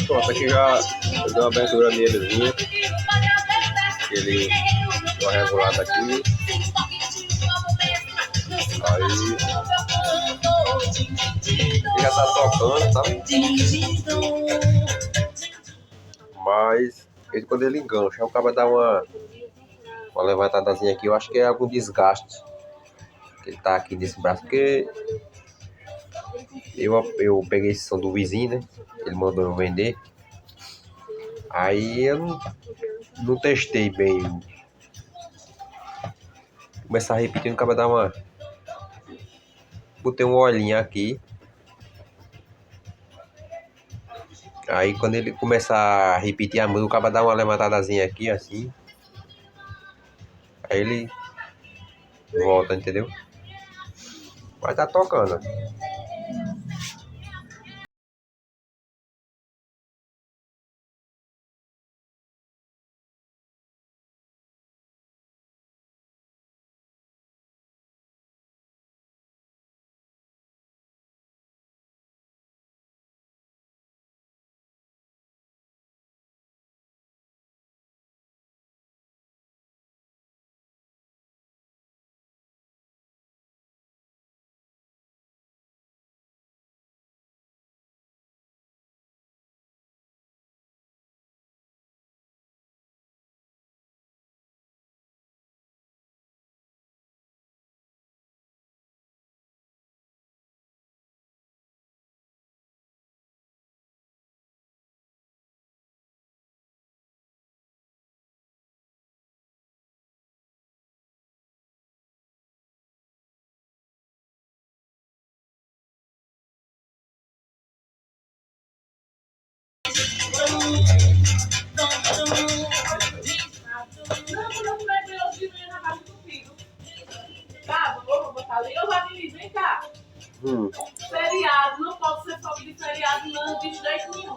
Pronto, aqui já deu uma abertura nelezinha. Ele deu uma regulada aqui. Aí já tá tocando, sabe? Mas quando ele engancha, o cara dá uma levantadazinha aqui. Eu acho que é algum desgaste que ele tá aqui nesse braço, porque eu peguei esse som do vizinho, né? Ele mandou eu vender. Aí eu não testei bem. Começar repetindo, acaba dar uma. Botei um olhinho aqui. Aí quando ele começa a repetir a música, acaba dar uma levantadazinha aqui, assim. Aí ele volta, entendeu? Mas tá tocando. Feriado, não pode ser sobre de feriado, não, de jeito nenhum.